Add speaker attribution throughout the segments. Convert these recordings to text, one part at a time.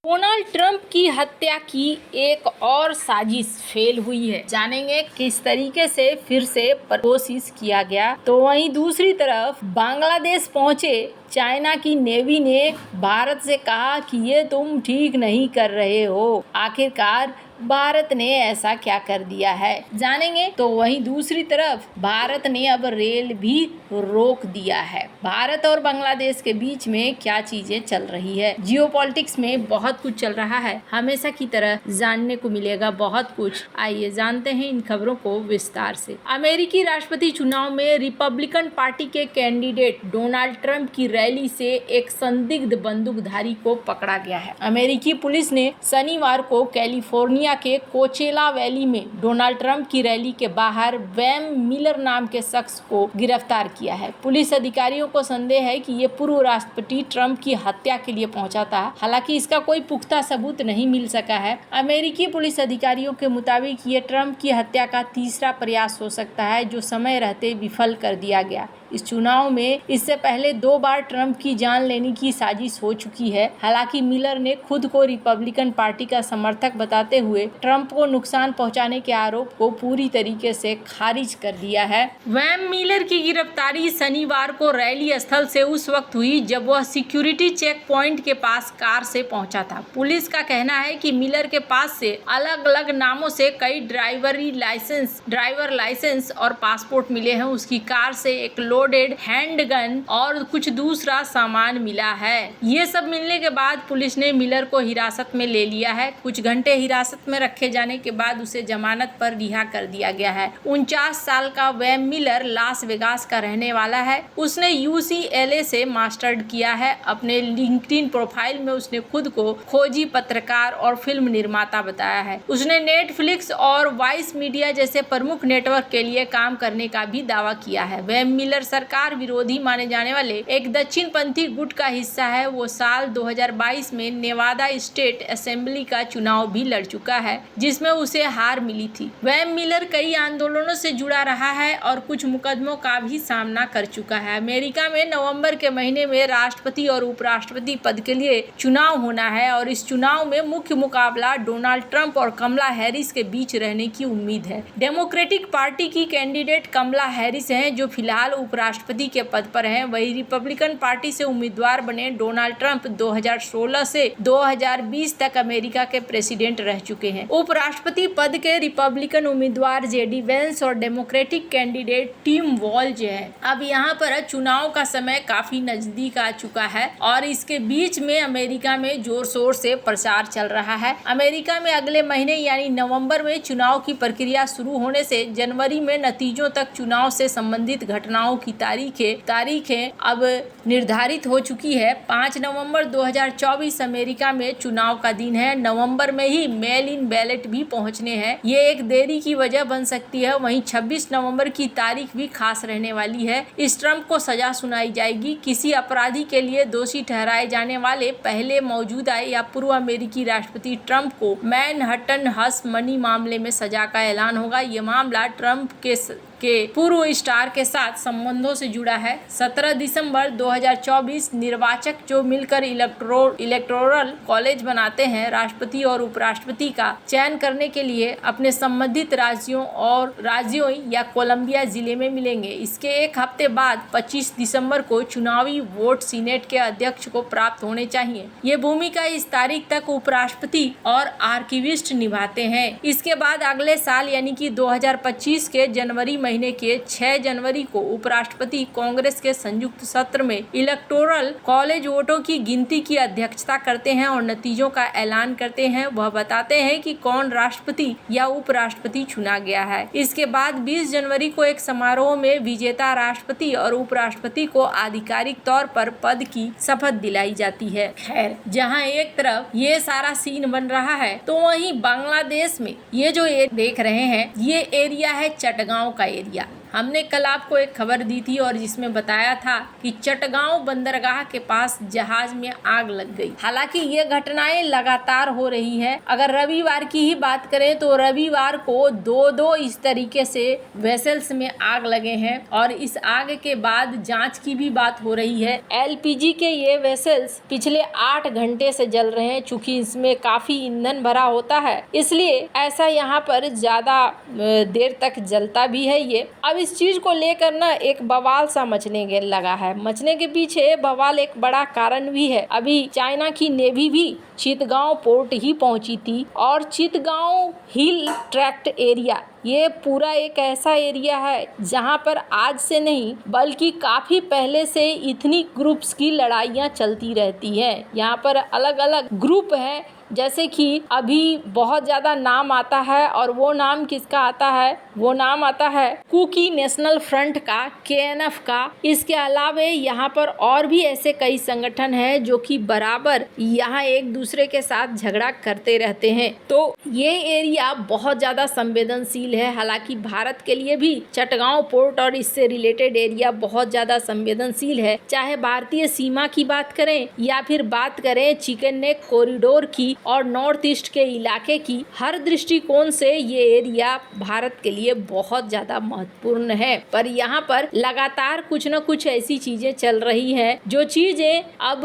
Speaker 1: Donald Trump की हत्या की एक और साजिश फेल हुई है। जानेंगे किस तरीके से फिर से कोशिश किया गया। तो वहीं दूसरी तरफ बांग्लादेश पहुंचे चाइना की नेवी ने भारत से कहा कि ये तुम ठीक नहीं कर रहे हो। आखिरकार भारत ने ऐसा क्या कर दिया है, जानेंगे। तो वहीं दूसरी तरफ भारत ने अब रेल भी रोक दिया है। भारत और बांग्लादेश के बीच में क्या चीजें चल रही है। जियोपॉलिटिक्स में बहुत कुछ चल रहा है, हमेशा की तरह जानने को मिलेगा बहुत कुछ। आइए जानते हैं इन खबरों को विस्तार से। अमेरिकी राष्ट्रपति चुनाव में रिपब्लिकन पार्टी के कैंडिडेट डोनाल्ड ट्रंप की रैली से एक संदिग्ध बंदूकधारी को पकड़ा गया है। अमेरिकी पुलिस ने शनिवार को कैलिफोर्निया के कोचेला वैली में डोनाल्ड ट्रंप की रैली के बाहर वैम मिलर नाम के शख्स को गिरफ्तार किया है। पुलिस अधिकारियों को संदेह है कि ये पूर्व राष्ट्रपति ट्रंप की हत्या के लिए पहुंचा था। हालांकि इसका कोई पुख्ता सबूत नहीं मिल सका है। अमेरिकी पुलिस अधिकारियों के मुताबिक ये ट्रंप की हत्या का तीसरा प्रयास हो सकता है जो समय रहते विफल कर दिया गया। इस चुनाव में इससे पहले 2 बार ट्रंप की जान लेने की साजिश हो चुकी है। हालांकि मिलर ने खुद को रिपब्लिकन पार्टी का समर्थक बताते हुए ट्रंप को नुकसान पहुंचाने के आरोप को पूरी तरीके से खारिज कर दिया है। वैम मिलर की गिरफ्तारी शनिवार को रैली स्थल से उस वक्त हुई जब वह सिक्योरिटी चेक पॉइंट के पास कार से पहुंचा था। पुलिस का कहना है कि मिलर के पास से अलग अलग नामों से कई ड्राइवर लाइसेंस और पासपोर्ट मिले हैं। उसकी कार से एक लोडेड हैंडगन और कुछ दूसरा सामान मिला है। ये सब मिलने के बाद पुलिस ने मिलर को हिरासत में ले लिया है। कुछ घंटे हिरासत में रखे जाने के बाद उसे जमानत पर रिहा कर दिया गया है। 49 साल का वैम मिलर लास वेगास का रहने वाला है। उसने UCLA से मास्टर्ड किया है। अपने लिंक्डइन प्रोफाइल में उसने खुद को खोजी पत्रकार और फिल्म निर्माता बताया है। उसने नेटफ्लिक्स और वाइस मीडिया जैसे प्रमुख नेटवर्क के लिए काम करने का भी दावा किया है। वैम मिलर सरकार विरोधी माने जाने वाले एक दक्षिणपंथी गुट का हिस्सा है। वो साल 2022 में नेवादा स्टेट असेंबली का चुनाव भी लड़ चुका है जिसमें उसे हार मिली थी। वैम मिलर कई आंदोलनों से जुड़ा रहा है और कुछ मुकदमों का भी सामना कर चुका है। अमेरिका में नवंबर के महीने में राष्ट्रपति और उपराष्ट्रपति पद के लिए चुनाव होना है और इस चुनाव में मुख्य मुकाबला डोनाल्ड ट्रंप और कमला हैरिस के बीच रहने की उम्मीद है। डेमोक्रेटिक पार्टी की कैंडिडेट कमला हैरिस हैं जो फिलहाल उपराष्ट्रपति के पद पर हैं। वही रिपब्लिकन पार्टी से उम्मीदवार बने डोनाल्ड ट्रंप 2016 से 2020 तक अमेरिका के प्रेसिडेंट रह चुके हैं। उपराष्ट्रपति पद के रिपब्लिकन उम्मीदवार JD वेंस और डेमोक्रेटिक कैंडिडेट टिम वॉल्ज है। अब यहाँ पर चुनाव का समय काफी नजदीक आ चुका है और इसके बीच में अमेरिका में जोर शोर से प्रचार चल रहा है। अमेरिका में अगले महीने यानी नवंबर में चुनाव की प्रक्रिया शुरू होने से जनवरी में नतीजों तक चुनाव से संबंधित घटनाओं की तारीखें अब निर्धारित हो चुकी है। 5 नवंबर 2024 अमेरिका में चुनाव का दिन है। नवंबर में ही मेल इन बैलेट भी पहुंचने हैं। ये एक देरी की वजह बन सकती है। वहीं 26 नवंबर की तारीख भी खास रहने वाली है। इस ट्रंप को सजा सुनाई जाएगी। किसी अपराधी के लिए दोषी ठहराए जाने वाले पहले मौजूदा या पूर्व अमेरिकी राष्ट्रपति ट्रंप को मैनहट्टन हश मनी मामले में सजा का ऐलान होगा। ये मामला ट्रंप के पूर्व स्टार के साथ संबंधों से जुड़ा है। 17 दिसंबर 2024 निर्वाचक जो मिलकर इलेक्टोरल कॉलेज बनाते हैं राष्ट्रपति और उपराष्ट्रपति का चयन करने के लिए अपने संबंधित राज्यों या कोलंबिया जिले में मिलेंगे। इसके एक हफ्ते बाद 25 दिसंबर को चुनावी वोट सीनेट के अध्यक्ष को प्राप्त होने चाहिए। ये भूमिका इस तारीख तक उपराष्ट्रपति और आर्किविस्ट निभाते हैं। इसके बाद अगले साल यानी कि 2025 के जनवरी महीने के 6 जनवरी को उपराष्ट्रपति कांग्रेस के संयुक्त सत्र में इलेक्टोरल कॉलेज वोटों की गिनती की अध्यक्षता करते हैं और नतीजों का ऐलान करते हैं। वह बताते हैं कि कौन राष्ट्रपति या उपराष्ट्रपति चुना गया है। इसके बाद 20 जनवरी को एक समारोह में विजेता राष्ट्रपति और उपराष्ट्रपति को आधिकारिक तौर पर पद की शपथ दिलाई जाती है। खैर, जहां एक तरफ ये सारा सीन बन रहा है तो वहीं बांग्लादेश में ये जो देख रहे हैं ये एरिया है चटगांव का एरिया। हमने कल आपको एक खबर दी थी और जिसमें बताया था कि चटगांव बंदरगाह के पास जहाज में आग लग गई। हालांकि ये घटनाएं लगातार हो रही है। अगर रविवार की ही बात करें तो रविवार को दो इस तरीके से वेसल्स में आग लगे हैं और इस आग के बाद जांच की भी बात हो रही है। एलपीजी के ये वेसल्स पिछले 8 घंटे से जल रहे हैं। चूंकि इसमें काफी ईंधन भरा होता है इसलिए ऐसा यहाँ पर ज्यादा देर तक जलता भी है ये। अब इस चीज को लेकर ना एक बवाल सा मचने लगा है। मचने के पीछे बवाल एक बड़ा कारण भी है। अभी चाइना की नेवी भी चितगांव पोर्ट ही पहुंची थी और चितगांव हिल ट्रैक्ट एरिया ये पूरा एक ऐसा एरिया है जहां पर आज से नहीं बल्कि काफी पहले से इथनिक ग्रुप्स की लड़ाइयां चलती रहती है। यहाँ पर अलग अलग ग्रुप हैं, जैसे कि अभी बहुत ज़्यादा नाम आता है और वो नाम किसका आता है, वो नाम आता है कुकी नेशनल फ्रंट का, KNF का। इसके अलावा यहाँ पर और भी ऐसे कई संगठन हैं जो कि बराबर यहाँ एक दूसरे के साथ झगड़ा करते रहते हैं। तो ये एरिया बहुत ज़्यादा संवेदनशील है। हालांकि भारत के लिए भी चटगांव पोर्ट और इससे रिलेटेड एरिया बहुत ज़्यादा संवेदनशील है। चाहे भारतीय सीमा की बात करें या फिर बात करें चिकन नेक कॉरिडोर की और नॉर्थ ईस्ट के इलाके की, हर दृष्टिकोण से ये एरिया भारत के लिए बहुत ज्यादा महत्वपूर्ण है। पर यहाँ पर लगातार कुछ न कुछ ऐसी चीजें चल रही हैं जो चीजें अब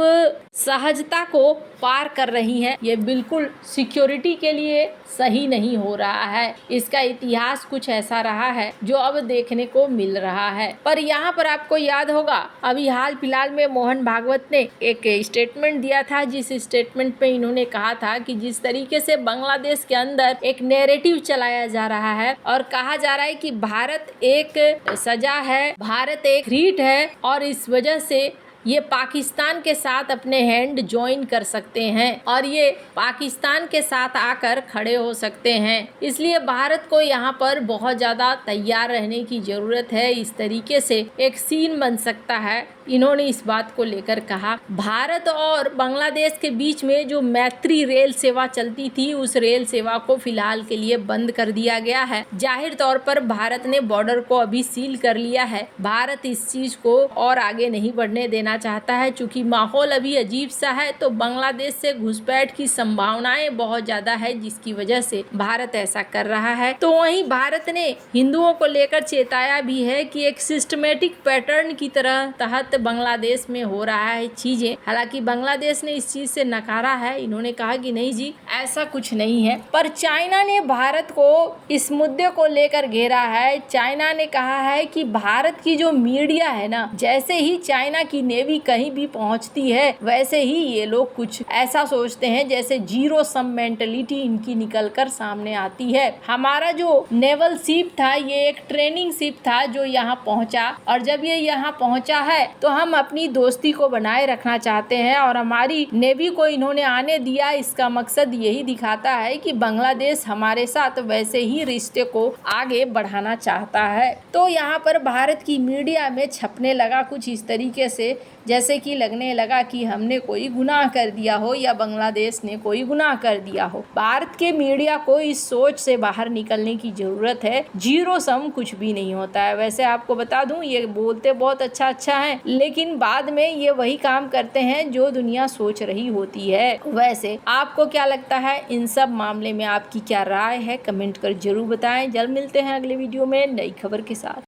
Speaker 1: सहजता को पार कर रही हैं। ये बिल्कुल सिक्योरिटी के लिए सही नहीं हो रहा है। इसका इतिहास कुछ ऐसा रहा है जो अब देखने को मिल रहा है। पर यहाँ पर आपको याद होगा अभी हाल फिलहाल में मोहन भागवत ने एक स्टेटमेंट दिया था, जिस स्टेटमेंट पे इन्होंने कहा था कि जिस तरीके से बांग्लादेश के अंदर एक नैरेटिव चलाया जा रहा है और कहा जा रहा है कि भारत एक सजा है, भारत एक थ्रेट है और इस वजह से ये पाकिस्तान के साथ अपने हैंड ज्वाइन कर सकते हैं और ये पाकिस्तान के साथ आकर खड़े हो सकते हैं। इसलिए भारत को यहाँ पर बहुत ज़्यादा तैयार रहने की ज़रूरत है। इस तरीके से एक सीन बन सकता है। इन्होंने इस बात को लेकर कहा। भारत और बांग्लादेश के बीच में जो मैत्री रेल सेवा चलती थी उस रेल सेवा को फिलहाल के लिए बंद कर दिया गया है। जाहिर तौर पर भारत ने बॉर्डर को अभी सील कर लिया है। भारत इस चीज को और आगे नहीं बढ़ने देना चाहता है। चूंकि माहौल अभी अजीब सा है तो बांग्लादेश से घुसपैठ की संभावनाएं बहुत ज्यादा है, जिसकी वजह से भारत ऐसा कर रहा है। तो वहीं भारत ने हिंदुओं को लेकर चेताया भी है कि एक सिस्टमेटिक पैटर्न की तरह तहत बांग्लादेश में हो रहा है चीजें। हालांकि बांग्लादेश ने इस चीज से नकारा है। इन्होंने कहा कि नहीं जी ऐसा कुछ नहीं है। पर चाइना ने भारत को इस मुद्दे को लेकर घेरा है। चाइना ने कहा है कि भारत की जो मीडिया है ना, जैसे ही चाइना की नेवी कहीं भी पहुंचती है वैसे ही ये लोग कुछ ऐसा सोचते हैं जैसे जीरो सम मेंटलिटी इनकी निकलकर सामने आती है। हमारा जो नेवल शिप था ये एक ट्रेनिंग शिप था जो यहाँ पहुंचा और जब ये यहाँ पहुंचा है तो हम अपनी दोस्ती को बनाए रखना चाहते हैं और हमारी नेवी को इन्होंने आने दिया। इसका मकसद यही दिखाता है कि बांग्लादेश हमारे साथ वैसे ही रिश्ते को आगे बढ़ाना चाहता है। तो यहाँ पर भारत की मीडिया में छपने लगा कुछ इस तरीके से जैसे कि लगने लगा कि हमने कोई गुनाह कर दिया हो या बांग्लादेश ने कोई गुनाह कर दिया हो। भारत के मीडिया को इस सोच से बाहर निकलने की जरूरत है। जीरो सम कुछ भी नहीं होता है। वैसे आपको बता दूं ये बोलते बहुत अच्छा है लेकिन बाद में ये वही काम करते हैं जो दुनिया सोच रही होती है। वैसे आपको क्या लगता है इन सब मामले में, आपकी क्या राय है, कमेंट कर जरूर बताएं। जल्द मिलते हैं अगले वीडियो में नई खबर के साथ।